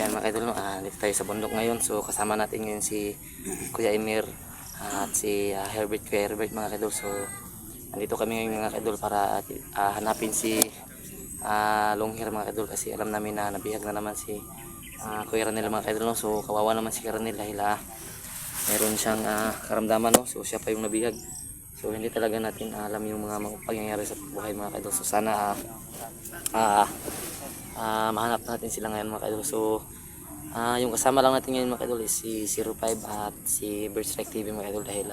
Ayan mga idol, no? Dito tayo sa bundok ngayon. So kasama natin ngayon si Kuya Emir at si Herbert, Kuya Herbert mga idol. So nandito kami ngayon mga idol para hanapin si Longhair mga idol, kasi alam namin na nabihag na naman si Kuya Ranel mga idol, no? So kawawa naman si Kuya Ranel dahil meron siyang karamdaman, no? So siya pa yung nabihag. So hindi talaga natin alam yung mga pangyayari sa buhay mga idol. So sana mahanap natin sila ngayon mga idol. So yung kasama lang natin ngayon mga idol is si 05 at si Birdstrike TV mga idol, dahil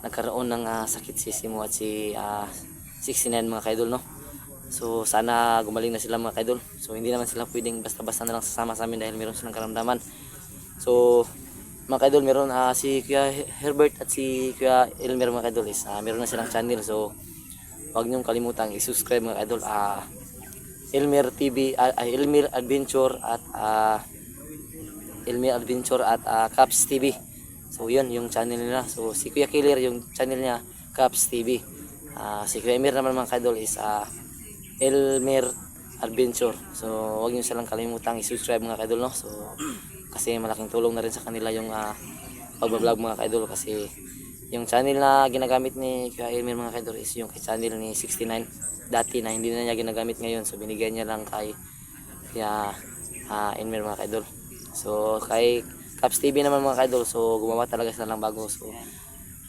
nagkaroon ng sakit si Simo at si 69 mga idol, no? So sana gumaling na sila mga idol. So hindi naman sila pwedeng basta-basta na lang sasama sa amin dahil meron silang karamdaman. So mga idol, meron si Kuya Herbert at si Kuya Elmer mga idol is meron na silang channel. So huwag niyong kalimutang i-subscribe mga idol. Elmer TV, Elmer Adventure at Elmer Adventure at Caps TV. So yun yung channel nila. So si Kuya Killer yung channel niya, Caps TV. Si Kuya Emir naman mga idol is Elmer Adventure. So huwag niyo silang kalimutang i-subscribe mga idol, no? So kasi malaking tulong na rin sa kanila yung pagbablog mga idol, kasi yung channel na ginagamit ni Kuya Elmer mga idol is yung channel ni 69 dati na hindi na niya ginagamit ngayon. So binigay niya lang kay Elmer mga idol. So kay Caps TV naman mga idol, so gumawa talaga sila ng bago. So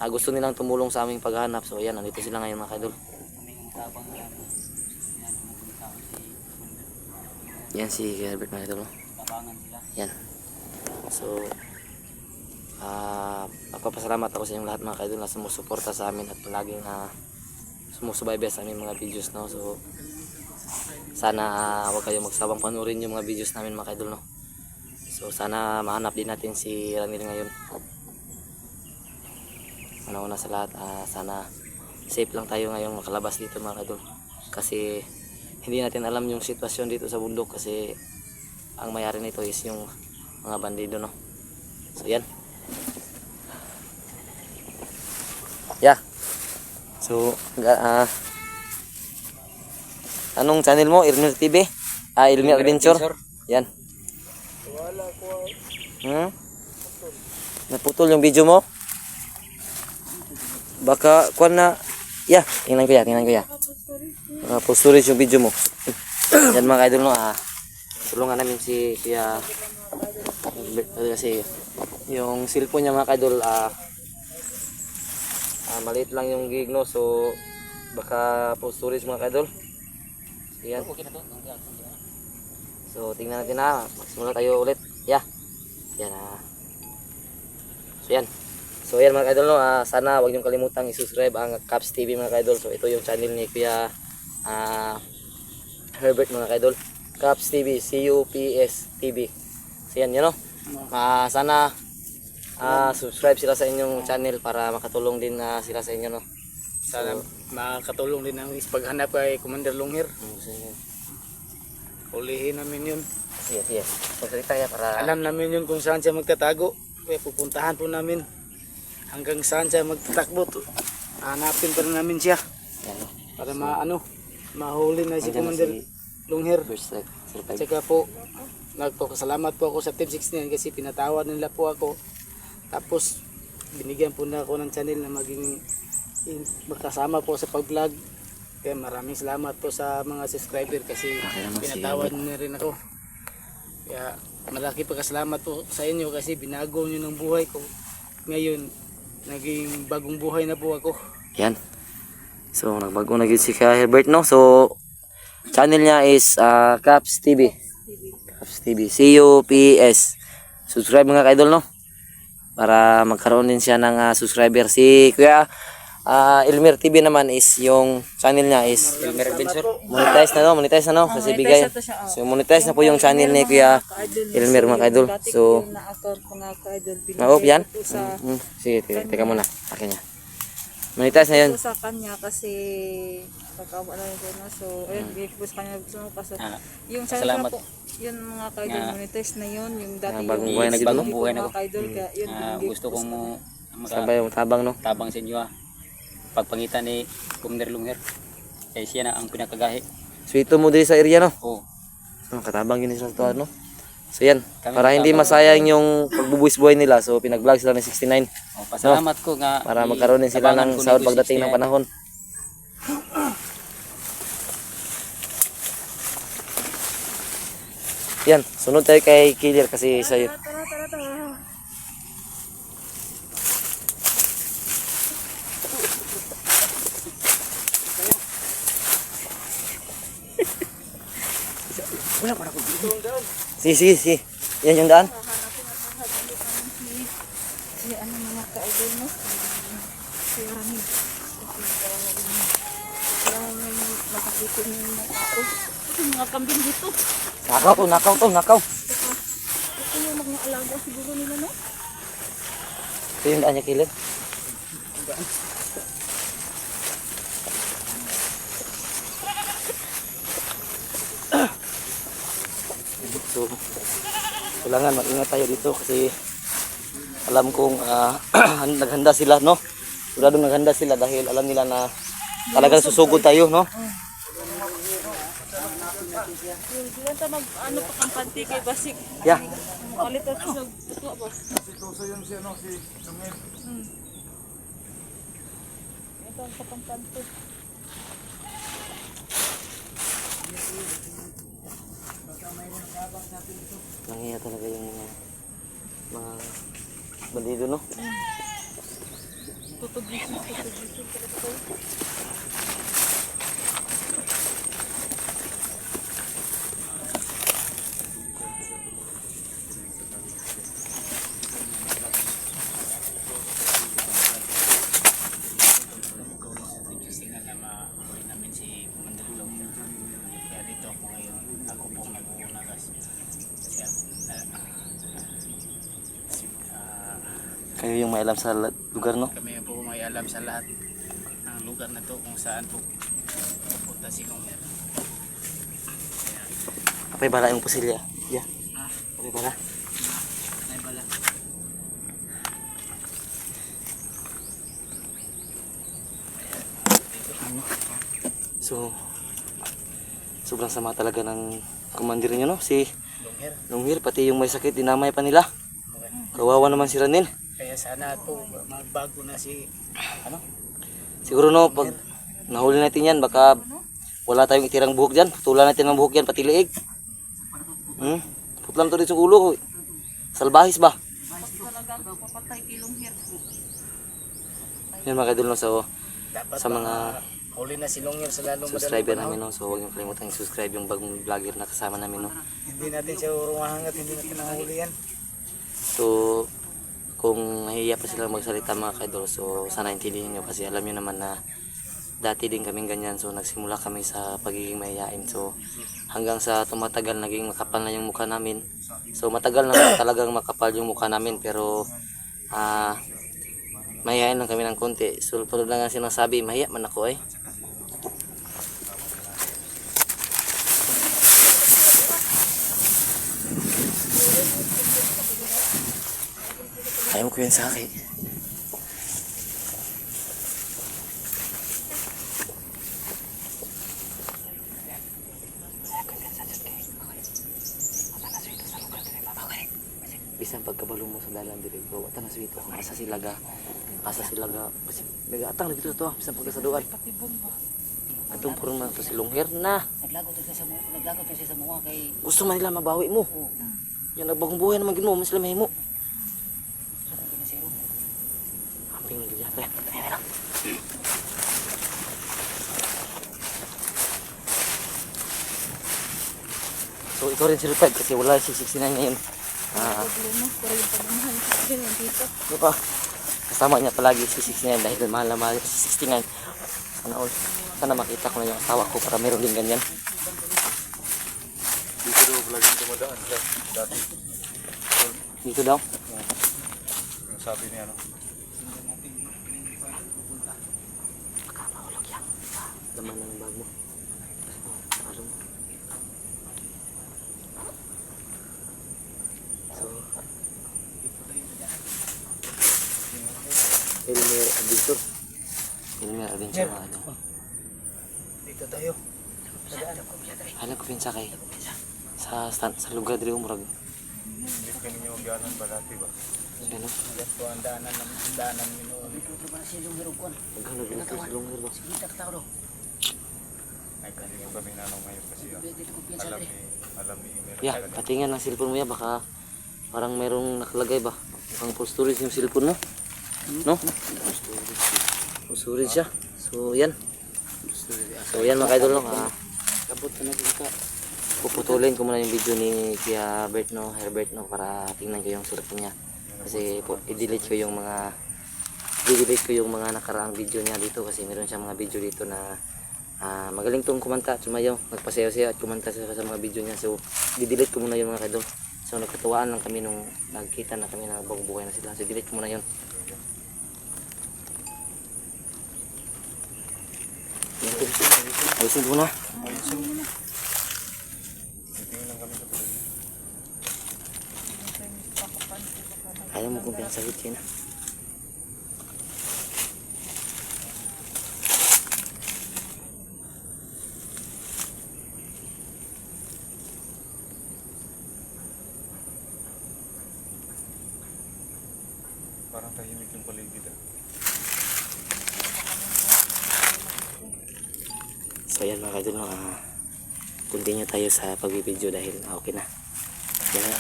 gusto nilang tumulong sa aming paghahanap. So ayan, nandito sila ngayon mga idol. Yan si Herbert mga idol, no? Yan. So nagpapasalamat ako sa inyong lahat mga idol na sumusuporta sa amin at palaging sumusubaybay sa aming mga videos, no? So sana huwag kayong magsawang panurin yung mga videos namin mga idol, no? So sana mahanap din natin si Ranil ngayon. Una sa lahat, sana safe lang tayo ngayong makalabas dito mga idol, kasi hindi natin alam yung sitwasyon dito sa bundok, kasi ang mayari nito is yung mga bandido, no? So yan. Yeah. So anong channel mo? Elmer TV? Elmer Adventure? Yan. Naputol yung video mo? Baka kuan na. Yeah, tingnan ko ya. Full storage yung video mo. Yan mga idol, no? Tulungan namin si Kuya kasi yung cellphone niya mga idol maliit lang yung gig, no? So baka full storage mga idol. Yan. So tingnan natin magsimula tayo ulit. Yeah. Yan So yan. So yan mga idol, no? Sana wag niyong kalimutang i-subscribe ang Caps TV mga idol. So ito yung channel ni Kuya Herbert mga idol. Caps TV, CUPS TV. So yan, no? Sana subscribe sila sa inyong channel para makatulong din sila sa inyo, no? Sana makatulong din ang paghanap kay Commander Longhair. Ulihin namin yun. Yes. Pagsalita ya para alam namin yun kung saan siya magtatago. Kaya pupuntahan po namin hanggang saan siya magtatakbo. Hanapin pa rin namin siya. yan, no? Para mahuli na si Commander Longhair. At saka po, nagpapasalamat po ako sa Team 69 kasi pinatawad nila po ako. Tapos binigyan po na ako ng channel na maging magkasama po sa pag-vlog. Kaya maraming salamat po sa mga subscriber kasi pinatawad na rin ako. Kaya malaki pagkasalamat po sa inyo kasi binago nyo ng buhay ko. Ngayon, naging bagong buhay na po ako. Yan. So nagbago na gid si Kuya Herbert, no? So channel niya is Caps TV. Caps TV, CUPS. Subscribe mga idol, no? Para magkaroon din siya ng subscriber. Si Kuya Elmer TV naman is yung channel niya is Elmer Adventure. Monetize na, no? Kasi bigay. So monetize na po yung channel ni Kuya Elmer mga idol. So yan. Sige, teka muna. Akin niya. Monetize na yun. Sa kanya kasi pagkawa na yun, no? So ayun, bigay sa kanya gusto mo kasi yung channel na po yun mga kaidol, monetize na yun yung dati bagong yung buhay na bagong buhay na ko. Kaya yun Gusto kong sabay yung tabang, no? tabang sa inyo pagpangitan ni Commander Longhair. Kaya siya na ang pinakagahi. So ito mo diri sa area, no? Oo. So katabang yun sa tuwa, no? So yan, para hindi masayang yung pagbubuhis-buhay nila. So pinag-vlog sila ng 69 Oh, pasalamat ko nga para magkaroon din sila ng sahod pagdating ng panahon. Yan, sunod tayo kay Killer kasi sa'yo. Si. Yan yung daan. Si ano mga ka-idol mo? Si Ramil. Kailangan mo yung makakitin yung mga ako. Kasi mga kambing dito. Nakaw. Ito yung mga alaga siguro nila, no? Ito yung daan niya, Killer. So, kailangan mag-ingat tayo dito kasi alam kong naghanda sila, no? Siguradong naghanda sila dahil alam nila na talagang susugod tayo, no? Diyan ta mag ano pa kang panty kay Basik. Yeah. Malit at sa tuwa ba? Ito ang kapampanto. Nangyaya talaga yung mga bandido, no? Tutugis. Kayo yung may alam sa lugar, no? Kami po may alam sa lahat ng lugar na to kung saan po punta si Longher. Apay bala yung pusilya. Yeah. Apay bala. Ay bala. So, sobrang sama talaga ng commander niyo, no? Si Longher, pati yung may sakit, dinamay pa nila. Kawawa naman si Ranil. Kaya sana po magbago na si ano? Siguro, no, pag nahuli natin yan, baka wala tayong itirang buhok dyan. Putulan natin ng buhok yan, pati liig. Putlan to rin sa ulo. Salbahis ba? Talagang papatay kay Longher. Yan mga kadul, no? So, Dapat sa mga huli na si Longher sa lalong subscriber madaling namin, no? So, huwag niyo kalimutan i-subscribe yung bagong vlogger na kasama namin, no? Hindi natin siya urumahan at hindi natin nahuli yan. So, kung nahihiya pa sila magsalita mga kaidol, so sana intindihin nyo kasi alam nyo naman na dati din kaming ganyan. So nagsimula kami sa pagiging mahihain. So hanggang sa tumatagal naging makapal na yung mukha namin. So matagal na talagang makapal yung mukha namin pero mahihain lang kami ng konti. So tulad lang nga sinasabi, mahiya man ako eh. Ayaw ko yun sa akin. Bisan pagkabalo mo sa dalan dito, bro. Wata na swito. Asa sila ga. Nag-atang na dito to. Bisan pagkasaduan. Atong puro na to si Longher na. Naglago to siya sa mukha kay Gusto man nila mabawi mo. Yan nagbagong buhay naman gin mo. Mas sila mahimo. Amping dia pre. So ikaw rin si Rupert kasi wala si 69 ngayon. Problema, pero yung pagmamahal ko dito. Ano pa? Kasama niya palagi si 69 dahil mahal na mahal si 69. Sana all. Sana makita ko na yung asawa ko para meron din ganyan. Dito daw laging dumadaan siya dati. Dito daw. Yung sabi niya, no? Mahulog yan. Laman ng bag mo. Alam mo. So, Elmer Adventure. Elmer Adventure mga ano. Dito tayo. Alam ko pinsa kay sa lugar diri umurag Hindi ka ninyo magyanan ba dati ba? Ano? Yan po ang daanan nyo noon. Magkano din ito sa lungir ba? Ay, kanina kami nanong ngayon kasi alam ni meron Ya, patingin ang cellphone mo ya, baka parang merong nakalagay ba? Mukhang full storage yung cellphone mo. No? Full storage siya. So yan. So yan mga idol, no? Kabot ka na din ka. Puputulin ko muna yung video ni Kuya Bert, no? Herbert, no? Para tingnan ko yung sulat niya. Kasi i-delete ko yung mga nakaraang video niya dito kasi meron siyang mga video dito na magaling tong kumanta, sumayaw, nagpasayaw-sayaw at kumanta sa mga video niya. So i-delete ko muna yung mga idol. So nagkatuwaan lang kami nung nagkita na kami na bagong buhay na sila. So delete ko muna yun. Ayusin ko muna. Ayaw mo kung pinasahit siya na. parang tahimik yung paligid ah. So yan mga kadol, no? Continue tayo sa pagbibideo dahil okay na. Yan na.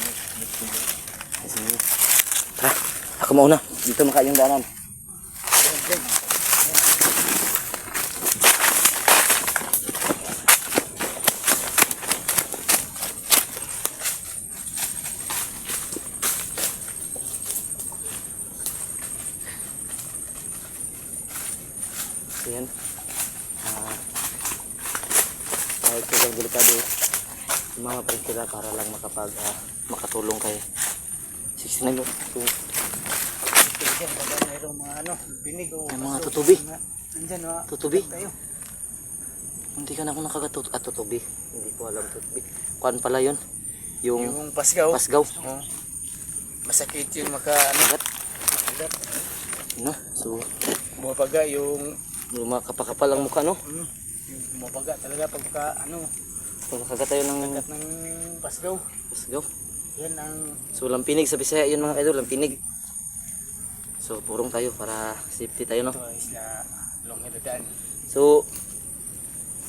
Tara, ako mauna. Dito maka yung daanan. So yan. Kahit sobrang delikado, mga pagkira para lang makatulong kay 69 Mayroong mga pinig o may mga tutubi. Andyan Tutubi. tayo. Hindi ka na ako nakagatut at tutubi. Hindi ko alam tutubi. Kuan pala yun. Yung Yung pasgaw. pasgaw. Oh. Masakit yun Agat. agat. No? So, Bumapaga yung lumakapakapal ang mukha, no? yung bumapaga talaga pagka Kung nakagat tayo ng agat ng pasgaw. pasgaw. Yan ang So, lampinig sa Bisaya yun mga idol, lampinig. So, purong tayo para safety tayo, no? ito is na Longherdaan. So,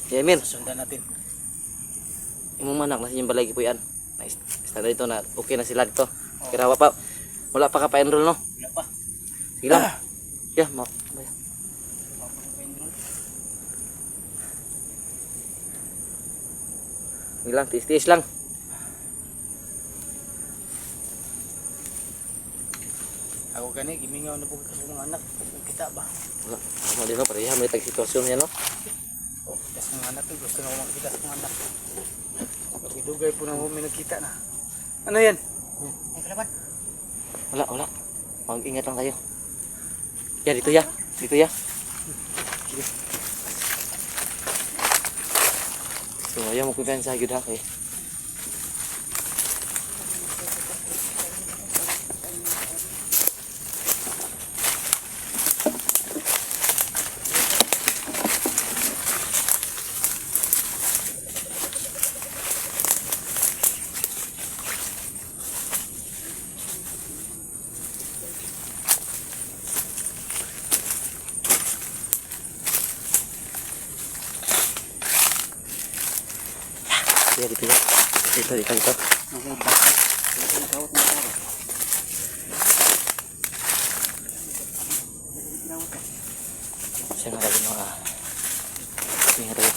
Yamin, Susundan natin. imong manak na yung balay gipuyan. Nice. Standard dito na okay na sila dito. Pero wala pa ka pa-enroll, no? Wala pa. Sige lang. Yeah, Sige lang, tiis-tiis lang. Ako gani, gimingaw na po sa mga anak. Kung kita ba? Wala. Ano din, no? Pareha, may tag-sitwasyon niya, no? Oh, tas mga anak ko. Gusto na ko makita sa mga anak ko. Pagidugay po na kami nakita na. Ano yan? Ay, kalaban. Wala. Mag-ingat lang tayo. Ya, dito ya. Dito ya. Sige. So, ayaw mo kumpiyansa, yun ha, kay. Ya, dito ya. Dito. Siya na kami mga ingat tayo.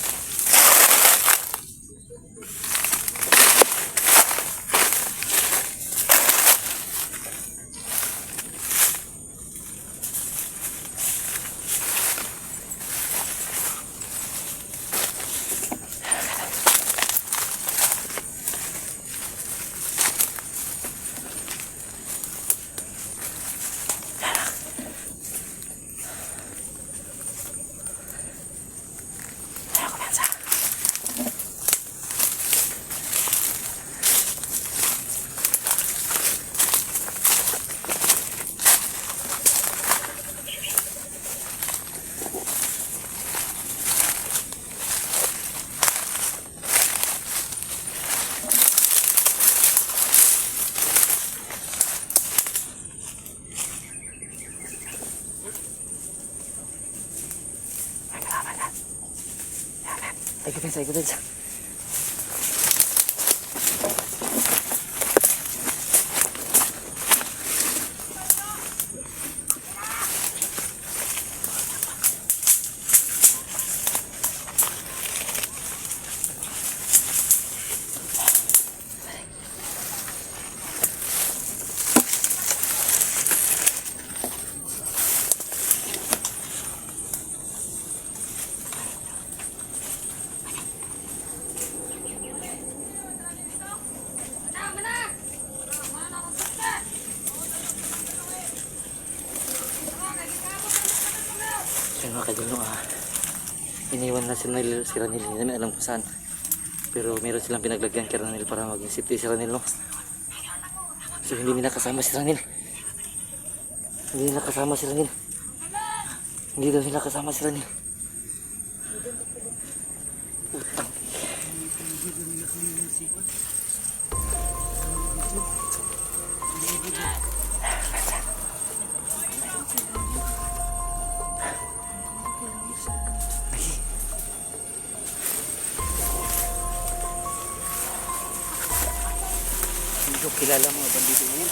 Ay, kapensa, ay, kapensa. Ayun mga kadol, no, iniwan na sila si Ranil, hindi namin alam kung saan, pero meron silang pinaglagyan kay Ranil para maging safety si Ranil, no. So hindi nila kasama si Ranil, hindi nila kasama si Ranil, hindi daw nila kasama si Ranil. Utang. Hindi ko kilala mga bandito na yan.